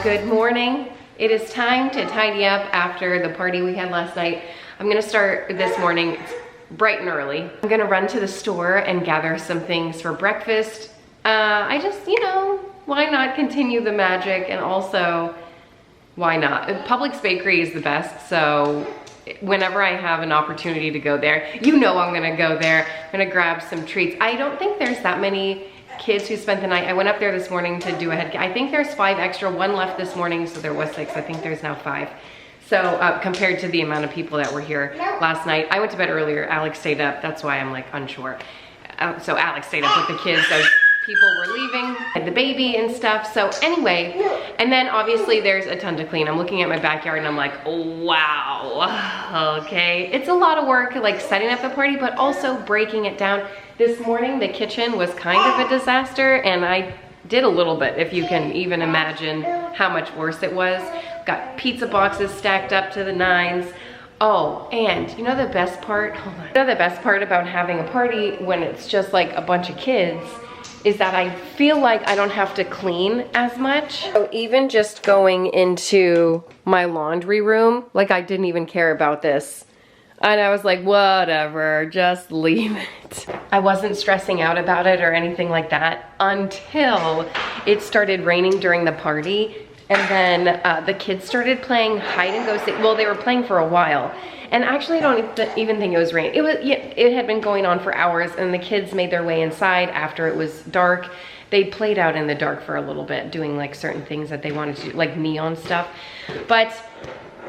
Good morning. It is time to tidy up after the party we had last night. I'm gonna start this morning. It's bright and early. I'm gonna run to the store and gather some things for breakfast. I just, why not continue the magic, and also, why not? Publix Bakery is the best, so whenever I have an opportunity to go there, I'm gonna go there. I'm gonna grab some treats. I don't think there's that many kids who spent the night. I went up there this morning to do a head. I think there's 5 extra, 1 left this morning, so there was 6. I think there's now 5. So compared to the amount of people that were here last night. I went to bed earlier. Alex stayed up. That's why I'm like unsure. So Alex stayed up with the kids as people were leaving, had the baby and stuff. So anyway, and then obviously there's a ton to clean. I'm looking at my backyard and I'm like, oh, wow, okay. It's a lot of work, like setting up the party, but also breaking it down. This morning, the kitchen was kind of a disaster, and I did a little bit, if you can even imagine how much worse it was. Got pizza boxes stacked up to the 9s. Oh, and you know the best part? Hold on. You know the best part about having a party when it's just like a bunch of kids is that I feel like I don't have to clean as much. So even just going into my laundry room, like I didn't even care about this. And I was like, whatever, just leave it. I wasn't stressing out about it or anything like that until it started raining during the party. And then the kids started playing hide and go seek. Well, they were playing for a while. And actually, I don't even think it was raining. It had been going on for hours, and the kids made their way inside after it was dark. They played out in the dark for a little bit, doing like certain things that they wanted to do, like neon stuff. But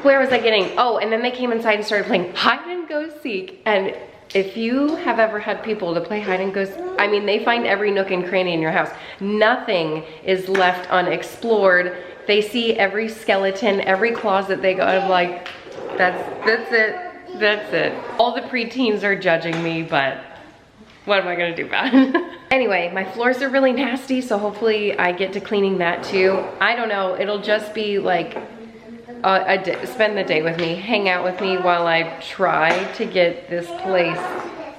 where was I getting? Oh, and then they came inside and started playing hide and go seek. And if you have ever had people to play hide and go seek, I mean, they find every nook and cranny in your house. Nothing is left unexplored. They see every skeleton, every closet they go. I'm like, that's it. All the preteens are judging me, but what am I gonna do about it? Anyway, my floors are really nasty, so hopefully I get to cleaning that too. I don't know, it'll just be like spend the day with me, hang out with me while I try to get this place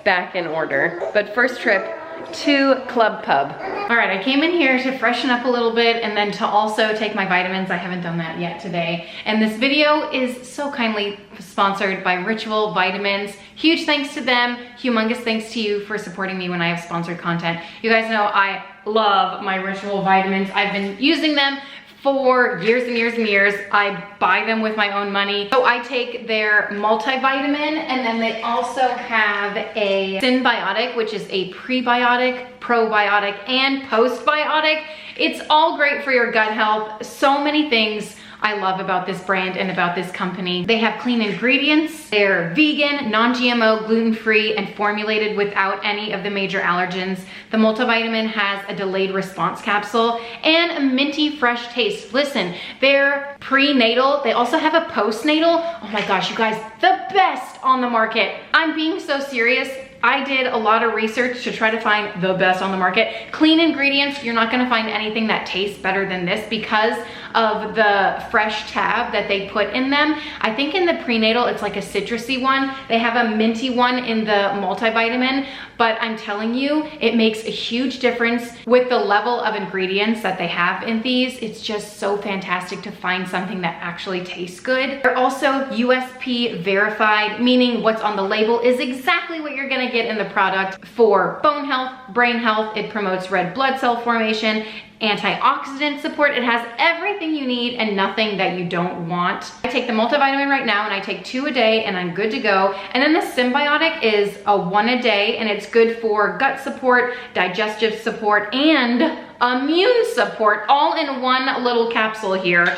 back in order. But first trip to Club Pub. All right, I came in here to freshen up a little bit and then to also take my vitamins. I haven't done that yet today. And this video is so kindly sponsored by Ritual Vitamins. Huge thanks to them. Humongous thanks to you for supporting me when I have sponsored content. You guys know I love my Ritual Vitamins. I've been using them for years and years and years. I buy them with my own money. So I take their multivitamin, and then they also have a symbiotic, which is a prebiotic, probiotic, and postbiotic. It's all great for your gut health. So many things I love about this brand and about this company. They have clean ingredients. They're vegan, non-GMO, gluten-free, and formulated without any of the major allergens. The multivitamin has a delayed response capsule and a minty fresh taste. Listen, they're prenatal. They also have a postnatal. Oh my gosh, you guys, the best on the market. I'm being so serious. I did a lot of research to try to find the best on the market. Clean ingredients, you're not gonna find anything that tastes better than this because of the fresh tab that they put in them. I think in the prenatal, it's like a citrusy one. They have a minty one in the multivitamin, but I'm telling you, it makes a huge difference with the level of ingredients that they have in these. It's just so fantastic to find something that actually tastes good. They're also USP verified, meaning what's on the label is exactly what you're gonna get in the product for bone health, brain health. It promotes red blood cell formation, antioxidant support. It has everything you need and nothing that you don't want. I take the multivitamin right now, and I take 2 a day, and I'm good to go. And then the symbiotic is a 1 a day, and it's good for gut support, digestive support, and immune support, all in one little capsule here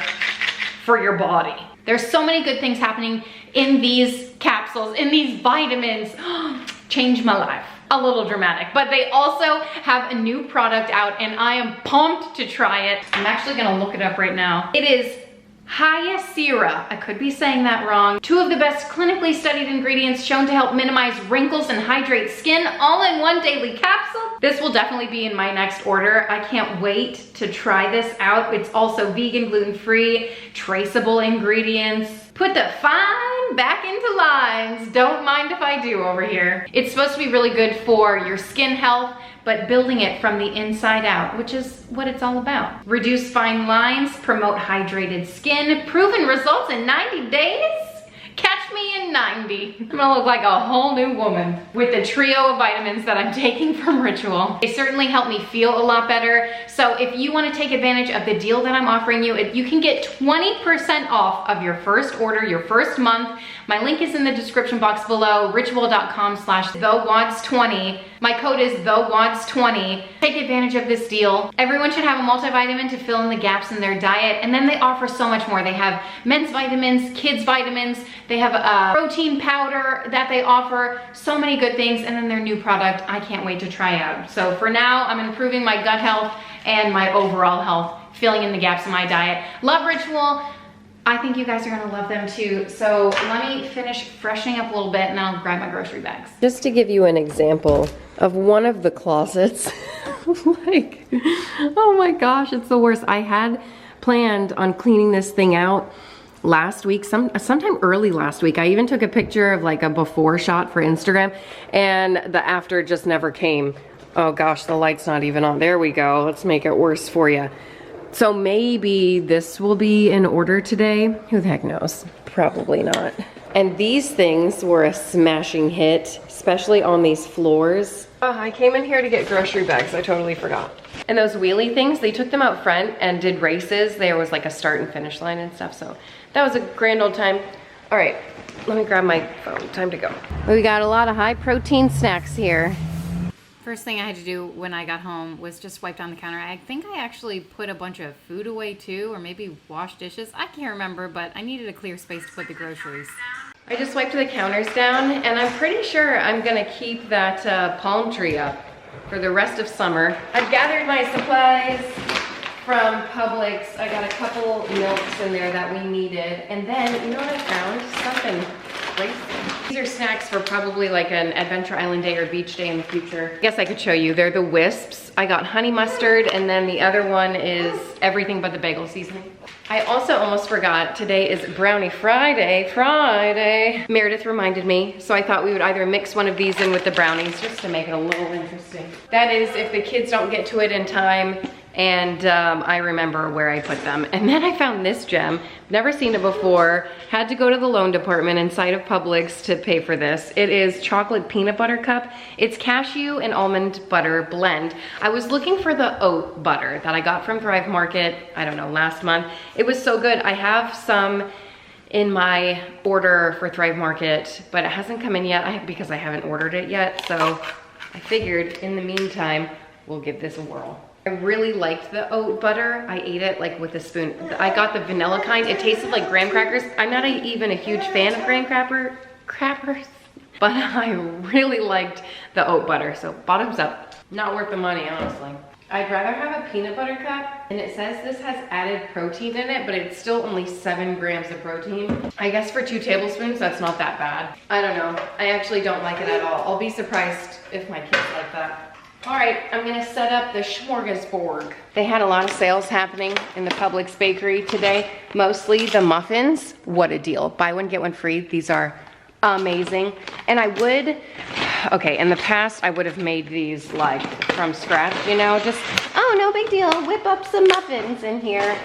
for your body. There's so many good things happening in these capsules, in these vitamins. Changed my life. A little dramatic, but they also have a new product out, and I am pumped to try it. I'm actually gonna look it up right now. It is Hyacera. I could be saying that wrong. 2 of the best clinically studied ingredients shown to help minimize wrinkles and hydrate skin, all in one daily capsule. This will definitely be in my next order. I can't wait to try this out. It's also vegan, gluten-free, traceable ingredients. Put the fine back into lines. Don't mind if I do over here. It's supposed to be really good for your skin health, but building it from the inside out, which is what it's all about. Reduce fine lines, promote hydrated skin, proven results in 90 days. Catch me in 90. I'm gonna look like a whole new woman with the trio of vitamins that I'm taking from Ritual. They certainly help me feel a lot better. So if you wanna take advantage of the deal that I'm offering you, you can get 20% off of your first order, your first month. My link is in the description box below, ritual.com/thewants20. My code is thewants20. Take advantage of this deal. Everyone should have a multivitamin to fill in the gaps in their diet, and then they offer so much more. They have men's vitamins, kids vitamins, they have a protein powder that they offer, so many good things, and then their new product I can't wait to try out. So for now, I'm improving my gut health and my overall health, filling in the gaps in my diet. Love Ritual. I think you guys are gonna love them too. So let me finish freshening up a little bit and then I'll grab my grocery bags. Just to give you an example of one of the closets, like, oh my gosh, it's the worst. I had planned on cleaning this thing out last week, sometime early last week. I even took a picture of like a before shot for Instagram, and the after just never came. Oh gosh, the light's not even on. There we go. Let's make it worse for you. So maybe this will be in order today. Who the heck knows? Probably not. And these things were a smashing hit, especially on these floors. Oh, I came in here to get grocery bags. I totally forgot. And those wheelie things, they took them out front and did races. There was like a start and finish line and stuff. So that was a grand old time. All right, let me grab my phone. Time to go. We got a lot of high protein snacks here. First thing I had to do when I got home was just wipe down the counter. I think I actually put a bunch of food away too, or maybe wash dishes. I can't remember, but I needed a clear space to put the groceries. I just wiped the counters down, and I'm pretty sure I'm gonna keep that palm tree up for the rest of summer. I've gathered my supplies from Publix. I got a couple milks in there that we needed, and then, you know what I found? Something crazy. These are snacks for probably like an Adventure Island day or beach day in the future. I guess I could show you. They're the Wisps. I got honey mustard, and then the other one is everything but the bagel seasoning. I also almost forgot, today is Brownie Friday. Meredith reminded me, so I thought we would either mix one of these in with the brownies just to make it a little interesting. That is if the kids don't get to it in time and I remember where I put them. And then I found this gem, never seen it before, had to go to the loan department inside of Publix to pay for this. It is chocolate peanut butter cup. It's cashew and almond butter blend. I was looking for the oat butter that I got from Thrive Market, I don't know, last month. It was so good. I have some in my order for Thrive Market, but it hasn't come in yet because I haven't ordered it yet. So I figured in the meantime, we'll give this a whirl. I really liked the oat butter. I ate it like with a spoon. I got the vanilla kind. It tasted like graham crackers. I'm not even a huge fan of graham crackers, but I really liked the oat butter. So bottoms up. Not worth the money, honestly. I'd rather have a peanut butter cup, and it says this has added protein in it, but it's still only 7 grams of protein. I guess for 2 tablespoons, that's not that bad. I don't know. I actually don't like it at all. I'll be surprised if my kids like that. All right, I'm gonna set up the smorgasbord. They had a lot of sales happening in the Publix bakery today, mostly the muffins. What a deal. Buy one, get one free. These are amazing. And I would, okay, in the past, I would have made these like from scratch, you know, just, oh, no big deal, whip up some muffins in here.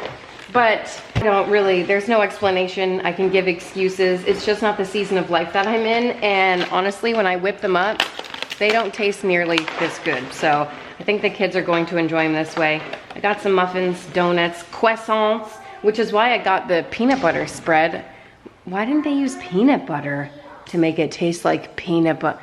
But I don't really, there's no explanation. I can give excuses. It's just not the season of life that I'm in. And honestly, when I whip them up, they don't taste nearly this good. So I think the kids are going to enjoy them this way. I got some muffins, donuts, croissants, which is why I got the peanut butter spread. Why didn't they use peanut butter to make it taste like peanut butter?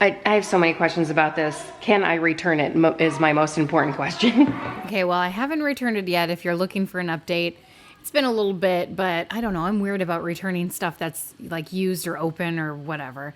I have so many questions about this. Can I return it is my most important question. Okay, well, I haven't returned it yet if you're looking for an update. It's been a little bit, but I don't know. I'm weird about returning stuff that's like used or open or whatever.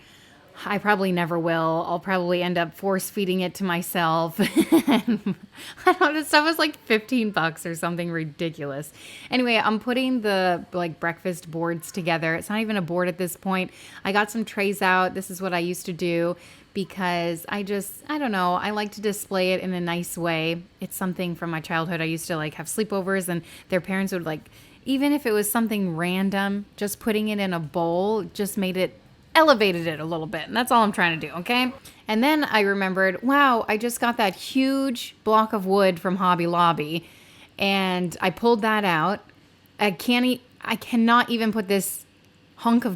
I probably never will. I'll probably end up force feeding it to myself. I don't know, this stuff was like $15 or something ridiculous. Anyway, I'm putting the like breakfast boards together. It's not even a board at this point. I got some trays out. This is what I used to do because I don't know, I like to display it in a nice way. It's something from my childhood. I used to like have sleepovers and their parents would like even if it was something random, just putting it in a bowl just elevated it a little bit. And that's all I'm trying to do, okay? And then I remembered, wow, I just got that huge block of wood from Hobby Lobby, and I pulled that out. I cannot even put this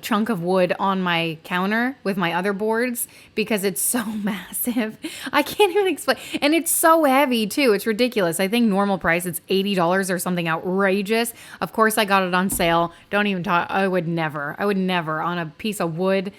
chunk of wood on my counter with my other boards because it's so massive. I can't even explain. And it's so heavy too. It's ridiculous. I think normal price, it's $80 or something outrageous. Of course I got it on sale. Don't even talk. I would never on a piece of wood.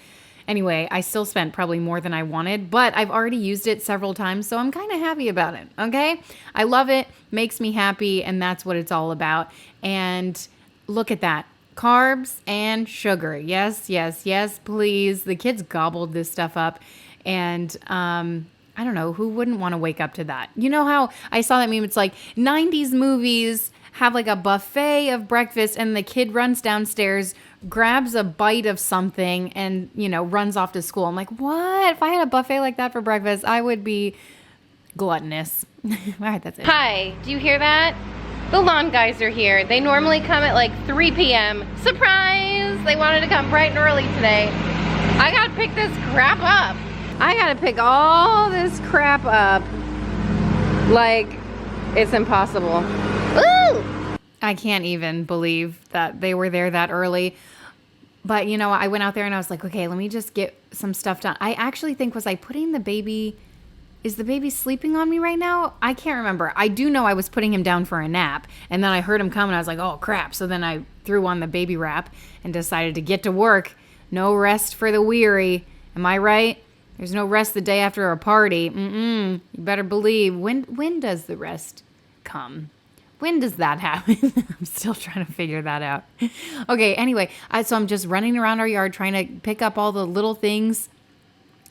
Anyway, I still spent probably more than I wanted, but I've already used it several times, so I'm kind of happy about it, okay? I love it, makes me happy, and that's what it's all about. And look at that. Carbs and sugar. Yes, yes, yes, please. The kids gobbled this stuff up. And I don't know, who wouldn't want to wake up to that? You know how I saw that meme? It's like 90s movies have like a buffet of breakfast and the kid runs downstairs, grabs a bite of something and, you know, runs off to school. I'm like, what? If I had a buffet like that for breakfast, I would be gluttonous. All right, that's it. Hi, do you hear that? The lawn guys are here. They normally come at like 3 p.m. Surprise! They wanted to come bright and early today. I gotta pick this crap up. I gotta pick all this crap up. Like, it's impossible. Ooh! I can't even believe that they were there that early. But, you know, I went out there and I was like, okay, let me just get some stuff done. I actually think, was I putting the baby... Is the baby sleeping on me right now? I can't remember. I do know I was putting him down for a nap, and then I heard him come, and I was like, oh, crap. So then I threw on the baby wrap and decided to get to work. No rest for the weary. Am I right? There's no rest the day after a party. You better believe. When does the rest come? When does that happen? I'm still trying to figure that out. Okay, anyway, so I'm just running around our yard trying to pick up all the little things.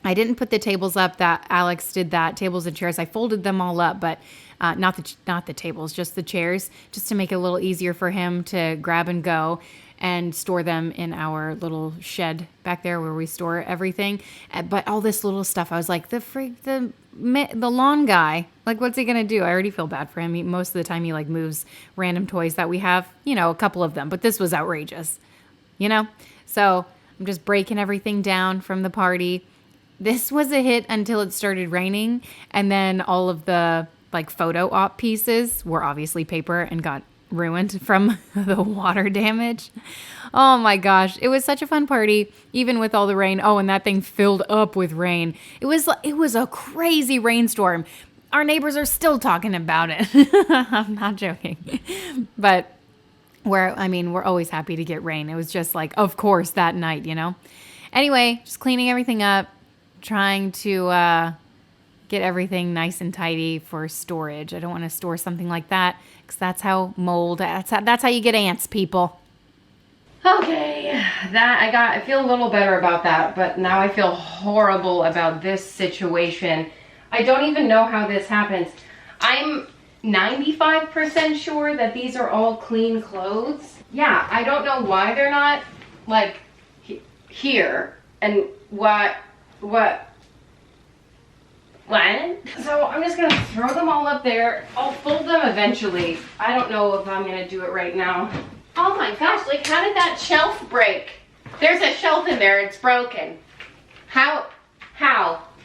I didn't put the tables up. That Alex did that, tables and chairs. I folded them all up, but not the tables, just the chairs, just to make it a little easier for him to grab and go and store them in our little shed back there where we store everything. But all this little stuff, I was like, the lawn guy, like, what's he gonna do? I already feel bad for him. Most of the time he like moves random toys that we have, you know, a couple of them, but this was outrageous, you know? So I'm just breaking everything down from the party. This was a hit until it started raining, and then all of the like photo op pieces were obviously paper and got ruined from the water damage. Oh my gosh, it was such a fun party, even with all the rain. Oh, and that thing filled up with rain. It was a crazy rainstorm. Our neighbors are still talking about it. I'm not joking, but we're always happy to get rain. It was just like, of course, that night, you know. Anyway, just cleaning everything up. Trying to get everything nice and tidy for storage. I don't want to store something like that because that's how that's how you get ants, people. Okay, I feel a little better about that, but now I feel horrible about this situation. I don't even know how this happens. I'm 95% sure that these are all clean clothes. Yeah, I don't know why they're not like here and what? So I'm just gonna throw them all up there. I'll fold them eventually. I don't know if I'm gonna do it right now. Oh my gosh, like how did that shelf break? There's a shelf in there, it's broken. How?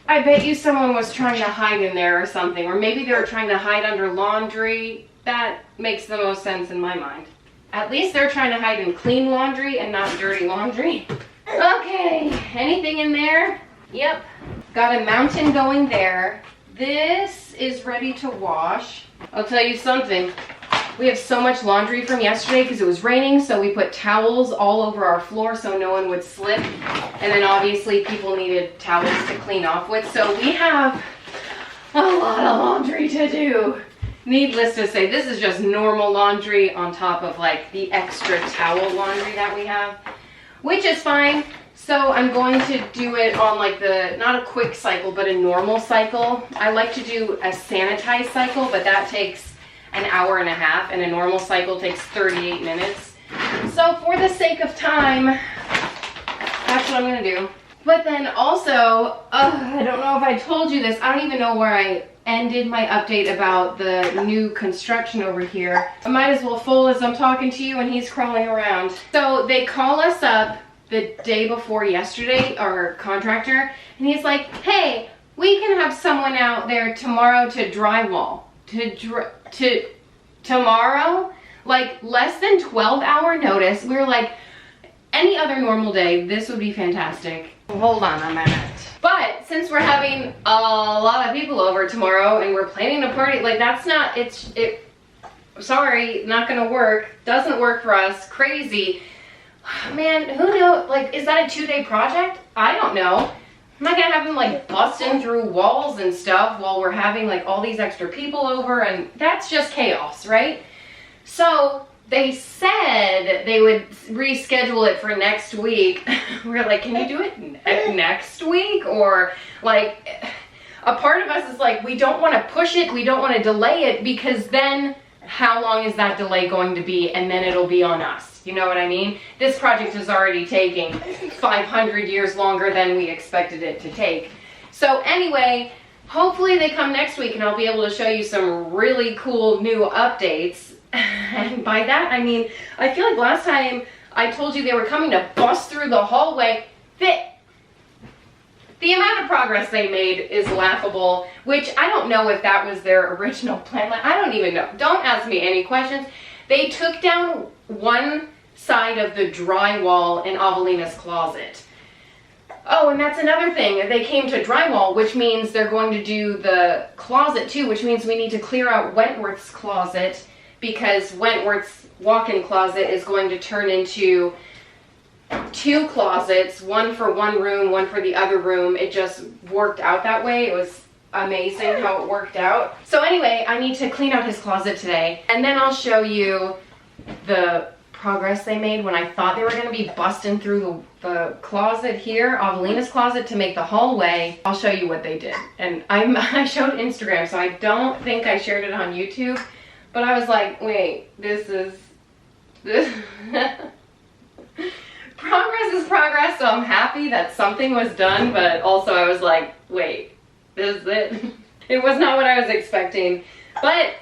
I bet you someone was trying to hide in there or something, or maybe they were trying to hide under laundry. That makes the most sense in my mind. At least they're trying to hide in clean laundry and not dirty laundry. Okay, anything in there? Yep, got a mountain going there. This is ready to wash. I'll tell you something. We have so much laundry from yesterday because it was raining, so we put towels all over our floor so no one would slip. And then obviously people needed towels to clean off with. So we have a lot of laundry to do. Needless to say, this is just normal laundry on top of like the extra towel laundry that we have, which is fine. So I'm going to do it on like not a quick cycle, but a normal cycle. I like to do a sanitized cycle, but that takes an hour and a half, and a normal cycle takes 38 minutes. So for the sake of time, that's what I'm gonna do. But then also, I don't know if I told you this. I don't even know where I ended my update about the new construction over here. I might as well full as I'm talking to you and he's crawling around. So they call us up the day before yesterday, our contractor, and he's like, hey, we can have someone out there tomorrow to drywall. To tomorrow? Like less than 12-hour notice. We were like, any other normal day, this would be fantastic. Hold on a minute. But since we're having a lot of people over tomorrow and we're planning a party, like that's not, sorry, not gonna work. Doesn't work for us. Crazy. Man, who knows? Like, is that a 2-day project? I don't know. Am I gonna have them like busting through walls and stuff while we're having like all these extra people over? And that's just chaos, right? So they said they would reschedule it for next week. We're like, can you do it next week? Or like, a part of us is like, we don't want to push it. We don't want to delay it because then how long is that delay going to be? And then it'll be on us. You know what I mean? This project is already taking 500 years longer than we expected it to take. So anyway, hopefully they come next week and I'll be able to show you some really cool new updates. And by that, I mean, I feel like last time I told you they were coming to bust through the hallway. The amount of progress they made is laughable, which I don't know if that was their original plan. Like, I don't even know. Don't ask me any questions. They took down one side of the drywall in Avelina's closet. Oh, and that's another thing. They came to drywall, which means they're going to do the closet too, which means we need to clear out Wentworth's closet, because Wentworth's walk-in closet is going to turn into 2 closets, one for one room, one for the other room. It just worked out that way. It was amazing how it worked out. So anyway, I need to clean out his closet today, and then I'll show you the progress they made when I thought they were going to be busting through the closet here, Avelina's closet, to make the hallway. I'll show you what they did. And I showed Instagram, so I don't think I shared it on YouTube. But I was like, wait, this progress is progress, so I'm happy that something was done, but also I was like, wait, this is it? It was not what I was expecting. But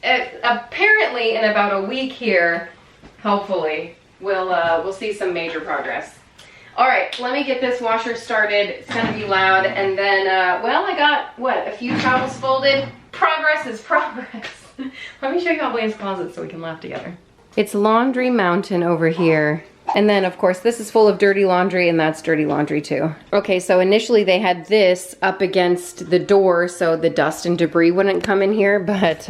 apparently in about a week here, hopefully, we'll see some major progress. All right, let me get this washer started. It's gonna be loud, and then, well, I got, what, a few towels folded. Progress is progress. Let me show you Blaine's closet so we can laugh together. It's laundry mountain over here. And then of course this is full of dirty laundry, and that's dirty laundry too. Okay, so initially they had this up against the door so the dust and debris wouldn't come in here, but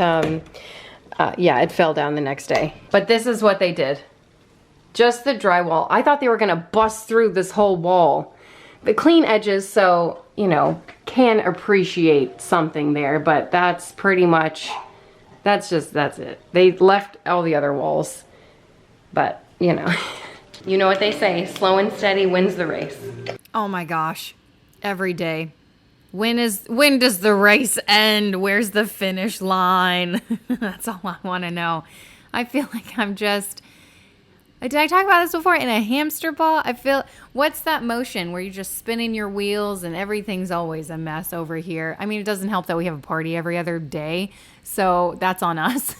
yeah, it fell down the next day. But this is what they did. Just the drywall. I thought they were gonna bust through this whole wall. The clean edges, so, you know, can appreciate something there, but that's pretty much, that's it. They left all the other walls, but, you know. You know what they say, slow and steady wins the race. Oh my gosh, every day. When does the race end? Where's the finish line? That's all I want to know. I feel like I'm just, did I talk about this before? In a hamster ball? I feel, what's that motion where you're just spinning your wheels and everything's always a mess over here? I mean, it doesn't help that we have a party every other day, so that's on us.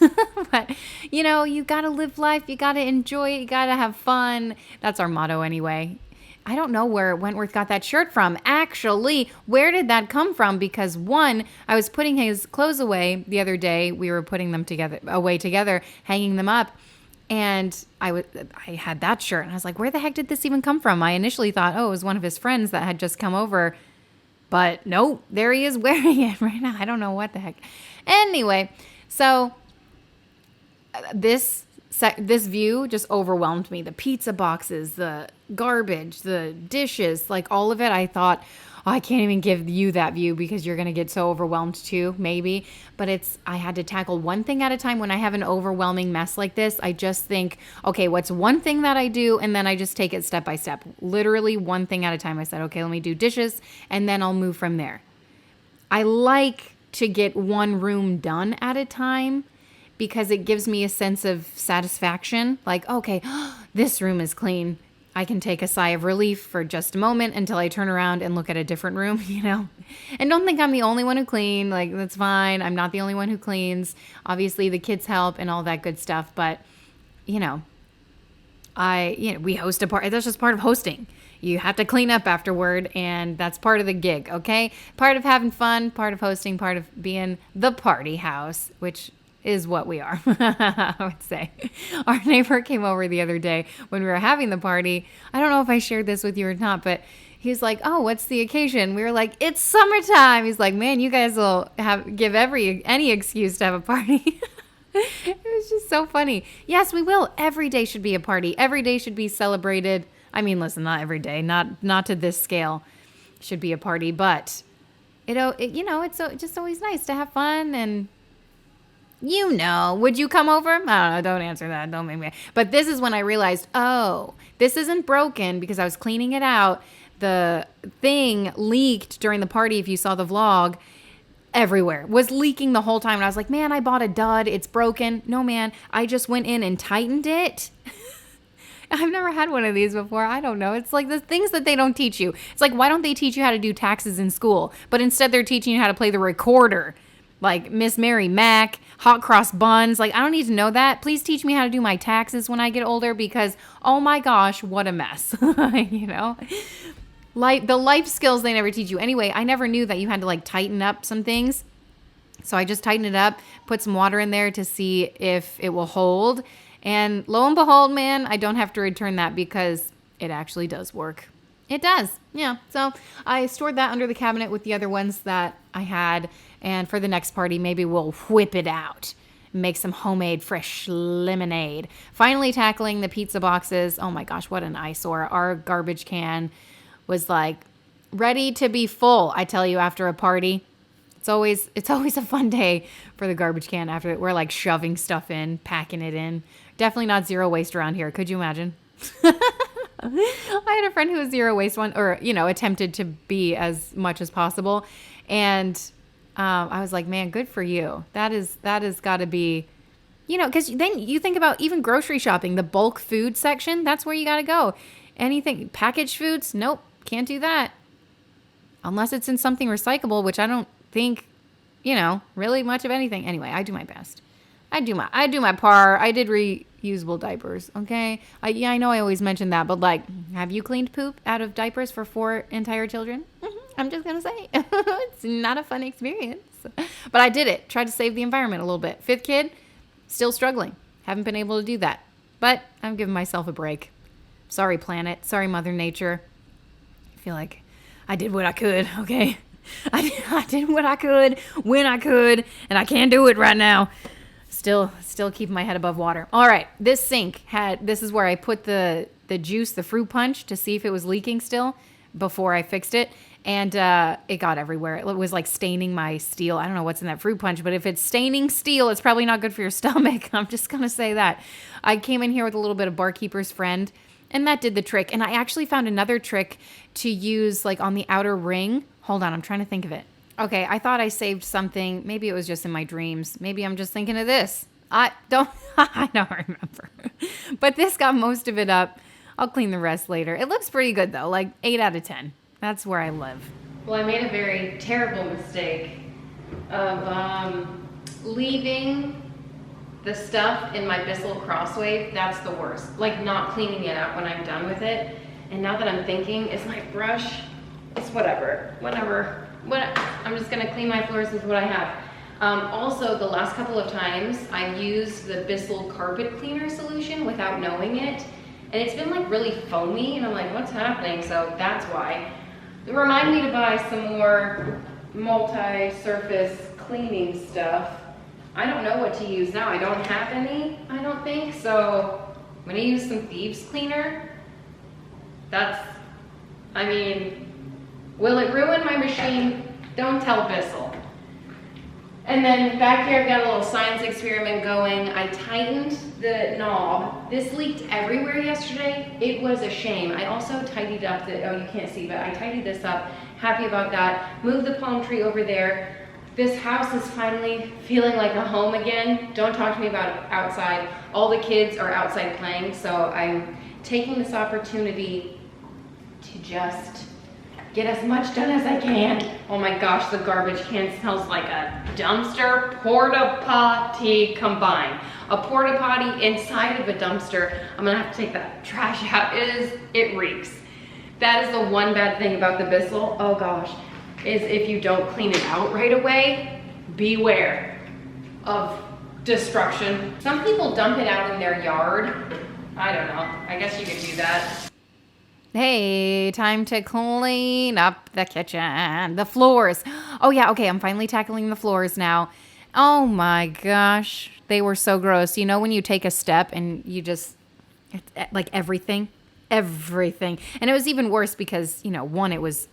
But, you know, you gotta live life, you gotta enjoy it, you gotta have fun. That's our motto anyway. I don't know where Wentworth got that shirt from. Actually, where did that come from? Because one, I was putting his clothes away the other day. We were putting them away together, hanging them up. And I had that shirt, and I was like, where the heck did this even come from? I initially thought, oh, it was one of his friends that had just come over. But no, there he is wearing it right now. I don't know what the heck. Anyway, so this view just overwhelmed me. The pizza boxes, the garbage, the dishes, like all of it. I thought, oh, I can't even give you that view because you're going to get so overwhelmed too, maybe. But I had to tackle one thing at a time. When I have an overwhelming mess like this, I just think, okay, what's one thing that I do? And then I just take it step by step, literally one thing at a time. I said, okay, let me do dishes, and then I'll move from there. I like to get one room done at a time because it gives me a sense of satisfaction. Like, okay, this room is clean. I can take a sigh of relief for just a moment until I turn around and look at a different room, you know? And don't think I'm the only one who clean. Like, that's fine. I'm not the only one who cleans. Obviously, the kids help and all that good stuff. But, you know, we host a party. That's just part of hosting. You have to clean up afterward, and that's part of the gig, okay? Part of having fun, part of hosting, part of being the party house, which is what we are, I would say. Our neighbor came over the other day when we were having the party. I don't know if I shared this with you or not, but he was like, oh, what's the occasion? We were like, it's summertime. He's like, man, you guys will give any excuse to have a party. It was just so funny. Yes, we will. Every day should be a party. Every day should be celebrated. I mean, listen, not every day, not to this scale should be a party, but it's just always nice to have fun. And would you come over? I don't know. Don't answer that. Don't make me. But this is when I realized, oh, this isn't broken because I was cleaning it out. The thing leaked during the party. If you saw the vlog, everywhere was leaking the whole time. And I was like, man, I bought a dud. It's broken. No, man, I just went in and tightened it. I've never had one of these before. I don't know. It's like the things that they don't teach you. It's like, why don't they teach you how to do taxes in school? But instead they're teaching you how to play the recorder. Like Miss Mary Mac, hot cross buns. Like, I don't need to know that. Please teach me how to do my taxes when I get older because, oh my gosh, what a mess. You know? The life skills they never teach you. Anyway, I never knew that you had to like tighten up some things. So I just tightened it up, put some water in there to see if it will hold. And lo and behold, man, I don't have to return that because it actually does work. It does. Yeah. So I stored that under the cabinet with the other ones that I had. And for the next party, maybe we'll whip it out. Make some homemade fresh lemonade. Finally tackling the pizza boxes. Oh my gosh, what an eyesore. Our garbage can was like ready to be full, I tell you, after a party. It's always a fun day for the garbage can after it. We're like shoving stuff in, packing it in. Definitely not zero waste around here. Could you imagine? I had a friend who was zero waste attempted to be as much as possible. And I was like, man, good for you. That has got to be, because then you think about even grocery shopping, the bulk food section, that's where you got to go. Anything, packaged foods, nope, can't do that. Unless it's in something recyclable, which I don't think, really much of anything. Anyway, I do my best. I do my part. I did reusable diapers, okay? I know I always mention that, but like, have you cleaned poop out of diapers for 4 entire children? I'm just going to say, it's not a fun experience. But I did it. Tried to save the environment a little bit. 5th kid, still struggling. Haven't been able to do that. But I'm giving myself a break. Sorry, planet. Sorry, Mother Nature. I feel like I did what I could, okay? I did what I could, when I could, and I can't do it right now. Still keeping my head above water. All right, this sink this is where I put the juice, the fruit punch, to see if it was leaking still before I fixed it. And it got everywhere. It was like staining my steel. I don't know what's in that fruit punch, but if it's staining steel, it's probably not good for your stomach. I'm just going to say that. I came in here with a little bit of Barkeeper's Friend, and that did the trick. And I actually found another trick to use like on the outer ring. Hold on, I'm trying to think of it. Okay, I thought I saved something. Maybe it was just in my dreams. Maybe I'm just thinking of this. I don't remember. But this got most of it up. I'll clean the rest later. It looks pretty good though, like 8 out of 10. That's where I live. Well, I made a very terrible mistake of leaving the stuff in my Bissell Crossway. That's the worst. Like not cleaning it up when I'm done with it. And now that I'm thinking, is my brush, it's whatever. I'm just gonna clean my floors with what I have. Also, the last couple of times I've used the Bissell carpet cleaner solution without knowing it. And it's been like really foamy and I'm like, what's happening? So that's why. Remind me to buy some more multi-surface cleaning stuff. I don't know what to use now. I don't have any, I don't think. So I'm gonna use some Thieves Cleaner. Will it ruin my machine? Don't tell Bissell. And then back here I've got a little science experiment going. I tightened the knob. This leaked everywhere yesterday. It was a shame. I also tidied up you can't see, but I tidied this up. Happy about that. Moved the palm tree over there. This house is finally feeling like a home again. Don't talk to me about outside. All the kids are outside playing, so I'm taking this opportunity to just get as much done as I can. Oh my gosh, the garbage can smells like a dumpster, porta potty combined. A porta potty inside of a dumpster. I'm gonna have to take that trash out. It reeks. That is the one bad thing about the Bissell, oh gosh, is if you don't clean it out right away, beware of destruction. Some people dump it out in their yard. I don't know, I guess you could do that. Hey, time to clean up the kitchen, the floors. Oh yeah, okay, I'm finally tackling the floors now. Oh my gosh, they were so gross. You know when you take a step and you just, like everything. And it was even worse because, you know, one, it was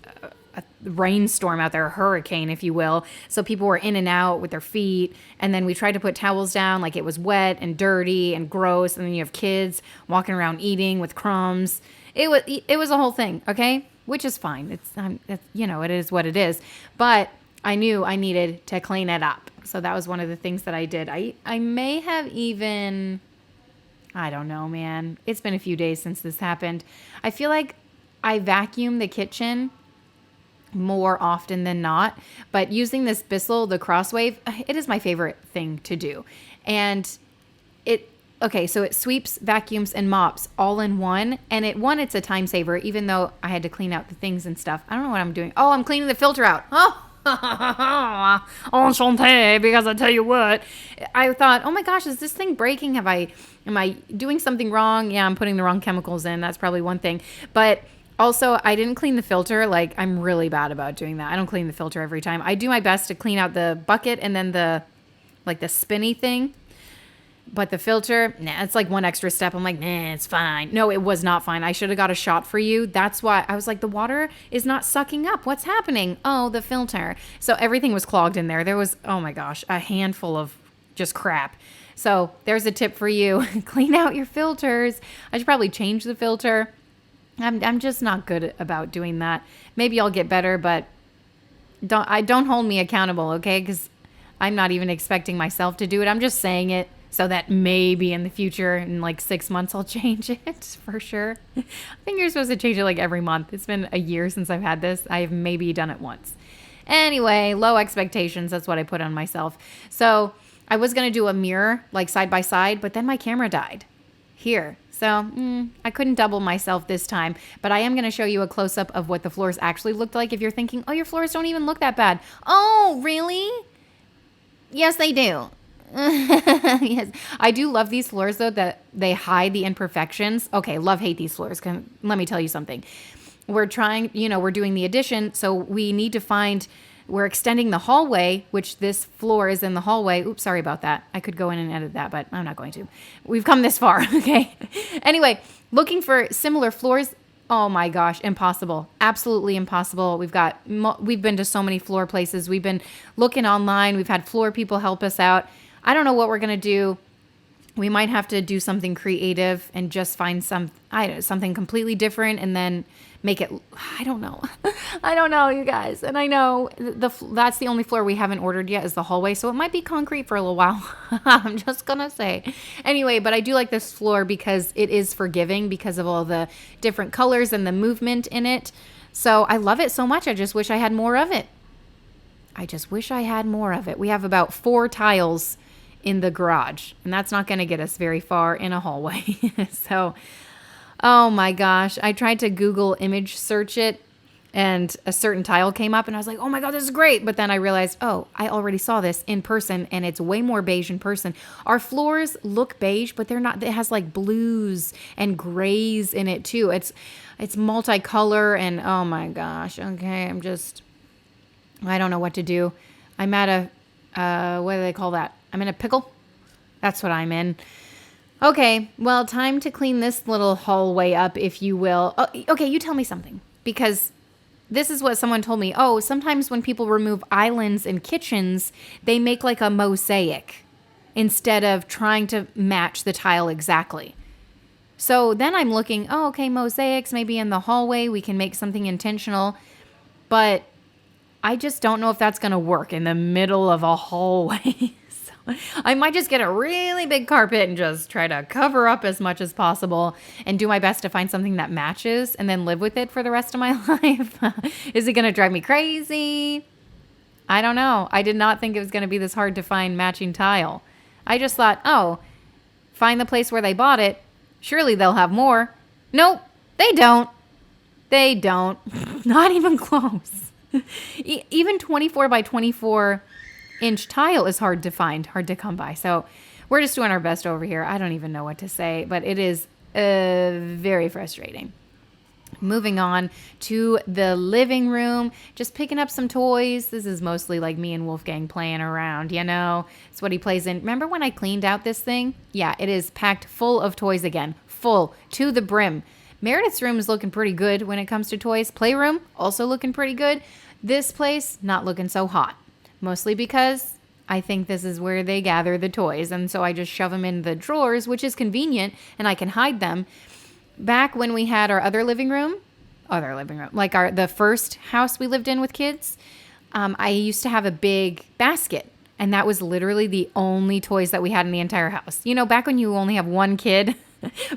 a rainstorm out there, a hurricane, if you will. So people were in and out with their feet. And then we tried to put towels down like it was wet and dirty and gross. And then you have kids walking around eating with crumbs. It was a whole thing, okay? Which is fine. It's you know, it is what it is. But I knew I needed to clean it up. So that was one of the things that I did. I may have even, I don't know, man. It's been a few days since this happened. I feel like I vacuum the kitchen more often than not. But using this Bissell, the Crosswave, it is my favorite thing to do. And okay, so it sweeps, vacuums, and mops all in one. And it's a time saver, even though I had to clean out the things and stuff. I don't know what I'm doing. Oh, I'm cleaning the filter out. Oh, enchanté, because I tell you what, I thought, oh my gosh, is this thing breaking? Am I doing something wrong? Yeah, I'm putting the wrong chemicals in. That's probably one thing. But also, I didn't clean the filter. Like, I'm really bad about doing that. I don't clean the filter every time. I do my best to clean out the bucket and then the spinny thing. But the filter, nah, it's like one extra step. I'm like, nah, it's fine. No, it was not fine. I should have got a shot for you. That's why I was like, the water is not sucking up. What's happening? Oh, the filter. So everything was clogged in there. There was, oh my gosh, a handful of just crap. So there's a tip for you. Clean out your filters. I should probably change the filter. I'm just not good about doing that. Maybe I'll get better, but don't hold me accountable, okay? Because I'm not even expecting myself to do it. I'm just saying it. So that maybe in the future, in like 6 months, I'll change it for sure. I think you're supposed to change it like every month. It's been a year since I've had this. I've maybe done it once. Anyway, low expectations. That's what I put on myself. So I was going to do a mirror like side by side, but then my camera died here. So I couldn't double myself this time. But I am going to show you a close-up of what the floors actually looked like. If you're thinking, oh, your floors don't even look that bad. Oh, really? Yes, they do. Yes, I do love these floors though, that they hide the imperfections. Okay, love, hate these floors. Let me tell you something. We're doing the addition, so we need to we're extending the hallway, which this floor is in the hallway. Oops, sorry about that. I could go in and edit that, but I'm not going to. We've come this far, okay? Anyway, looking for similar floors. Oh my gosh, impossible. Absolutely impossible. We've been to so many floor places. We've been looking online. We've had floor people help us out. I don't know what we're going to do. We might have to do something creative and just find something completely different and then make it, I don't know. I don't know, you guys. And I know that's the only floor we haven't ordered yet is the hallway. So it might be concrete for a little while. I'm just going to say. Anyway, but I do like this floor because it is forgiving because of all the different colors and the movement in it. So I love it so much. I just wish I had more of it. We have about 4 tiles in the garage, and that's not going to get us very far in a hallway. So, oh my gosh, I tried to Google image search it, and a certain tile came up, and I was like, oh my God, this is great. But then I realized, oh, I already saw this in person, and it's way more beige in person. Our floors look beige, but they're not. It has like blues and grays in it too. It's multicolor, and oh my gosh, okay, I don't know what to do. I'm at what do they call that? I'm in a pickle. That's what I'm in. Okay, well, time to clean this little hallway up, if you will. Oh, okay, you tell me something, because this is what someone told me. Oh, sometimes when people remove islands in kitchens, they make like a mosaic instead of trying to match the tile exactly. So then I'm looking, oh, okay, mosaics, maybe in the hallway, we can make something intentional, but I just don't know if that's going to work in the middle of a hallway. I might just get a really big carpet and just try to cover up as much as possible and do my best to find something that matches and then live with it for the rest of my life. Is it going to drive me crazy? I don't know. I did not think it was going to be this hard to find matching tile. I just thought, oh, find the place where they bought it. Surely they'll have more. Nope, they don't. They don't. Not even close. Even 24 by 24 inch tile is hard to find, hard to come by. So we're just doing our best over here. I don't even know what to say, but it is very frustrating. Moving on to the living room, just picking up some toys. This is mostly like me and Wolfgang playing around, you know. It's what he plays in. Remember when I cleaned out this thing? Yeah, it is packed full of toys again. Full to the brim. Meredith's room is looking pretty good when it comes to toys. Playroom, also looking pretty good. This place, not looking so hot. Mostly because I think this is where they gather the toys. And so I just shove them in the drawers, which is convenient, and I can hide them. Back when we had our other living room, like the first house we lived in with kids, I used to have a big basket. And that was literally the only toys that we had in the entire house. You know, back when you only have one kid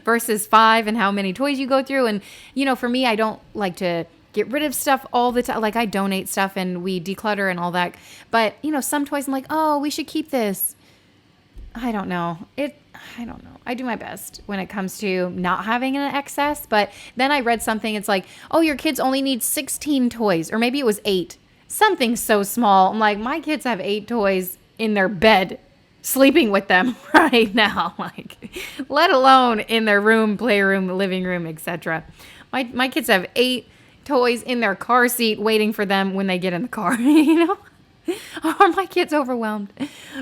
versus 5 and how many toys you go through. And, you know, for me, I don't like to get rid of stuff all the time. Like I donate stuff and we declutter and all that. But, you know, some toys I'm like, oh, we should keep this. I don't know. I do my best when it comes to not having an excess. But then I read something. It's like, oh, your kids only need 16 toys. Or maybe it was 8. Something so small. I'm like, my kids have 8 toys in their bed, sleeping with them right now. Like, let alone in their room, playroom, living room, etc. My kids have 8 toys in their car seat waiting for them when they get in the car, you know? Are my kids overwhelmed?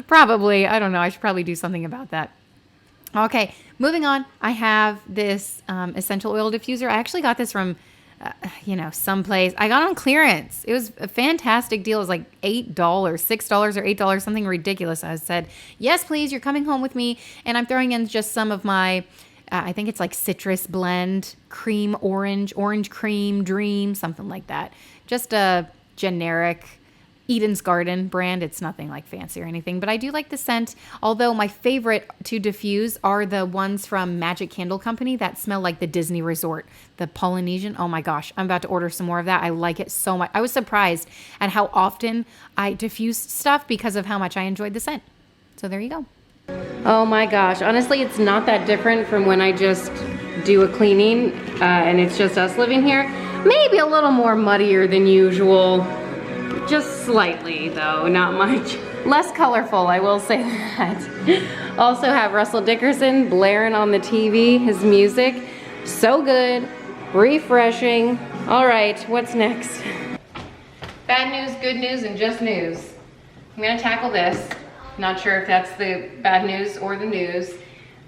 Probably. I don't know. I should probably do something about that. Okay, moving on. I have this essential oil diffuser. I actually got this from, someplace. I got it on clearance. It was a fantastic deal. It was like $8, $6 or $8, something ridiculous. I said, yes, please. You're coming home with me. And I'm throwing in just some of my, I think it's like citrus blend, cream, orange cream, dream, something like that. Just a generic Eden's Garden brand. It's nothing like fancy or anything, but I do like the scent. Although my favorite to diffuse are the ones from Magic Candle Company that smell like the Disney resort, the Polynesian. Oh my gosh, I'm about to order some more of that. I like it so much. I was surprised at how often I diffused stuff because of how much I enjoyed the scent. So there you go. Oh my gosh, honestly, it's not that different from when I just do a cleaning and it's just us living here. Maybe a little more muddier than usual. Just slightly though, not much. Less colorful, I will say that. Also have Russell Dickerson blaring on the TV, his music. So good, refreshing. All right, what's next? Bad news, good news, and just news. I'm gonna tackle this. Not sure if that's the bad news or the news.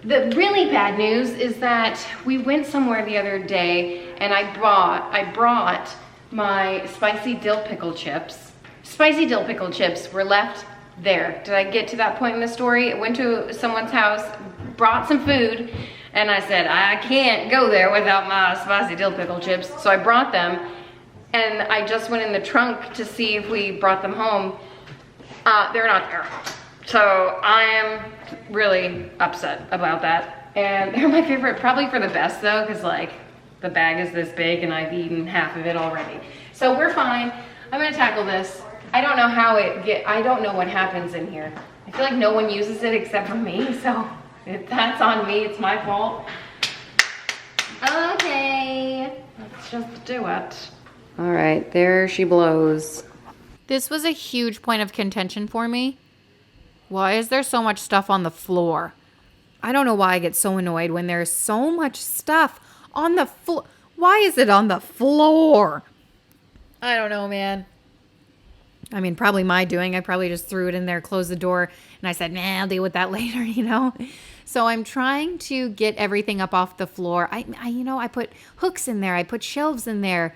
The really bad news is that we went somewhere the other day and I brought my spicy dill pickle chips. Spicy dill pickle chips were left there. Did I get to that point in the story? I went to someone's house, brought some food, and I said, I can't go there without my spicy dill pickle chips. So I brought them, and I just went in the trunk to see if we brought them home. They're not there. So I am really upset about that. And they're my favorite, probably for the best though, because like, the bag is this big and I've eaten half of it already. So we're fine. I'm gonna tackle this. I don't know how I don't know what happens in here. I feel like no one uses it except for me, so that's on me, it's my fault. Okay, let's just do it. All right, there she blows. This was a huge point of contention for me. Why is there so much stuff on the floor? I don't know why I get so annoyed when there's so much stuff on the floor. Why is it on the floor? I don't know, man. I mean, probably my doing. I probably just threw it in there, closed the door, and I said, nah, I'll deal with that later, you know? So I'm trying to get everything up off the floor. I put hooks in there. I put shelves in there.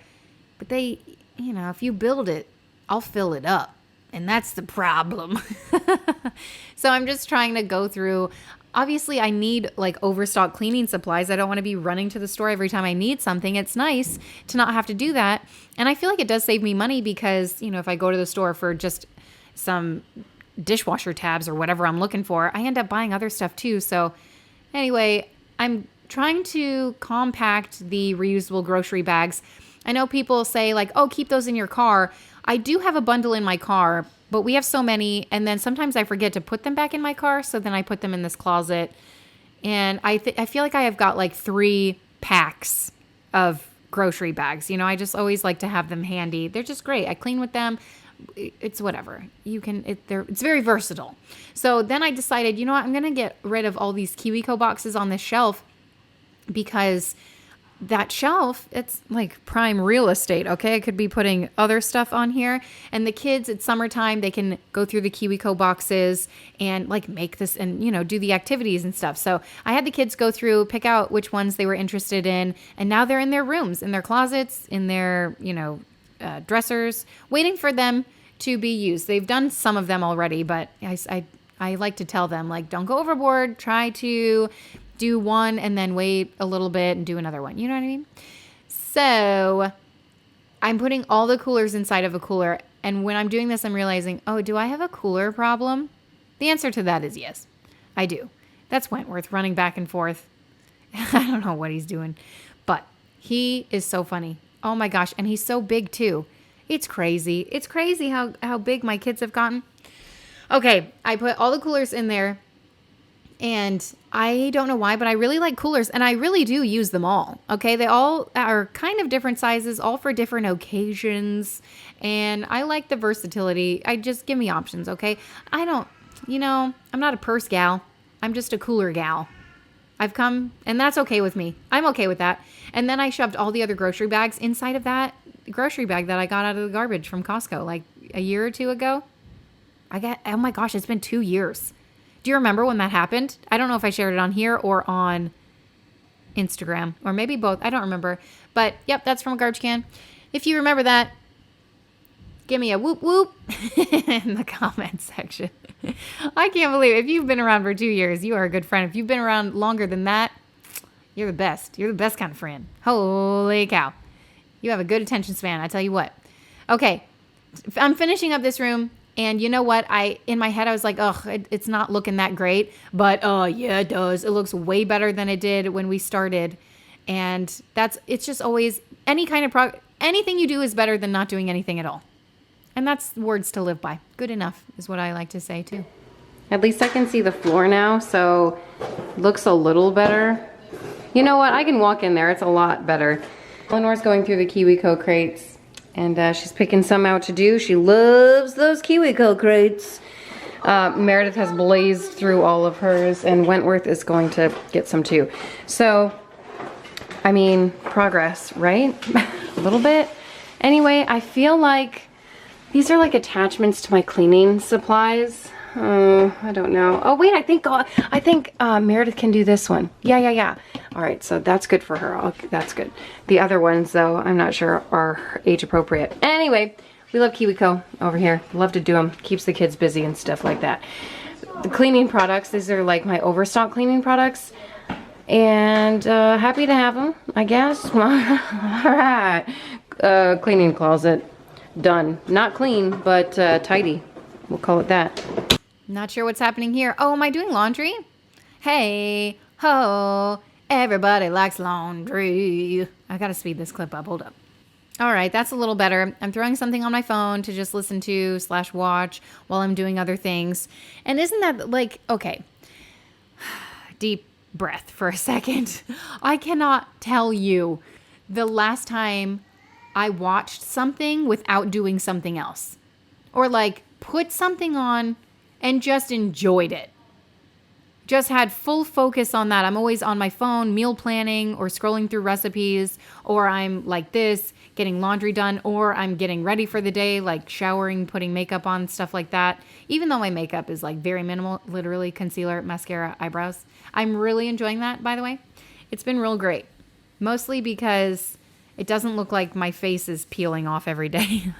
But they, if you build it, I'll fill it up. And that's the problem. So I'm just trying to go through. Obviously, I need like overstock cleaning supplies. I don't want to be running to the store every time I need something. It's nice to not have to do that. And I feel like it does save me money because, if I go to the store for just some dishwasher tabs or whatever I'm looking for, I end up buying other stuff too. So anyway, I'm trying to compact the reusable grocery bags. I know people say like, oh, keep those in your car. I do have a bundle in my car, but we have so many. And then sometimes I forget to put them back in my car. So then I put them in this closet. And I feel like I have got like 3 packs of grocery bags. You know, I just always like to have them handy. They're just great. I clean with them. It's whatever. It's very versatile. So then I decided, you know what? I'm going to get rid of all these KiwiCo boxes on this shelf because that shelf, it's like prime real estate, okay? I could be putting other stuff on here. And the kids, it's summertime, they can go through the KiwiCo boxes and like make this and, you know, do the activities and stuff. So I had the kids go through, pick out which ones they were interested in. And now they're in their rooms, in their closets, in their, you know, dressers, waiting for them to be used. They've done some of them already, but I like to tell them, like, don't go overboard. Try to do one and then wait a little bit and do another one. You know what I mean? So I'm putting all the coolers inside of a cooler. And when I'm doing this, I'm realizing, oh, do I have a cooler problem? The answer to that is yes, I do. That's Wentworth running back and forth. I don't know what he's doing, but he is so funny. Oh my gosh. And he's so big too. It's crazy. It's crazy how big my kids have gotten. Okay. I put all the coolers in there. And I don't know why, but I really like coolers and I really do use them all. Okay. They all are kind of different sizes, all for different occasions. And I like the versatility. Give me options. Okay. I'm not a purse gal. I'm just a cooler gal. I've come, and that's okay with me. I'm okay with that. And then I shoved all the other grocery bags inside of that grocery bag that I got out of the garbage from Costco like a year or two ago. Oh my gosh, it's been 2 years. Do you remember when that happened? I don't know if I shared it on here or on Instagram or maybe both. I don't remember. But yep, that's from a garbage can. If you remember that, give me a whoop whoop in the comments section. I can't believe it. If you've been around for 2 years, you are a good friend. If you've been around longer than that, you're the best. You're the best kind of friend. Holy cow. You have a good attention span, I tell you what. Okay, I'm finishing up this room. And you know what? In my head, I was like, oh, it's not looking that great. But yeah, it does. It looks way better than it did when we started. And it's just always anything you do is better than not doing anything at all. And that's words to live by. Good enough is what I like to say too. At least I can see the floor now, so it looks a little better. You know what? I can walk in there. It's a lot better. Eleanor's going through the KiwiCo crates. And she's picking some out to do. She loves those KiwiCo crates. Meredith has blazed through all of hers, and Wentworth is going to get some too. So, I mean, progress, right? A little bit. Anyway, I feel like these are like attachments to my cleaning supplies. I don't know. Oh wait, I think Meredith can do this one. Yeah. All right, so that's good for her. That's good. The other ones, though, I'm not sure are age appropriate. Anyway, we love KiwiCo over here. Love to do them. Keeps the kids busy and stuff like that. The cleaning products, these are like my overstock cleaning products. And happy to have them, I guess. All right. Cleaning closet. Done. Not clean, but tidy. We'll call it that. Not sure what's happening here. Oh, am I doing laundry? Hey, ho, everybody likes laundry. I gotta speed this clip up. Hold up. All right, that's a little better. I'm throwing something on my phone to just listen to / watch while I'm doing other things. And isn't that like, okay, deep breath for a second. I cannot tell you the last time I watched something without doing something else. Or like put something on and just enjoyed it. Just had full focus on that. I'm always on my phone, meal planning or scrolling through recipes, or I'm like this, getting laundry done, or I'm getting ready for the day, like showering, putting makeup on, stuff like that. Even though my makeup is like very minimal, literally concealer, mascara, eyebrows. I'm really enjoying that, by the way. It's been real great. Mostly because it doesn't look like my face is peeling off every day.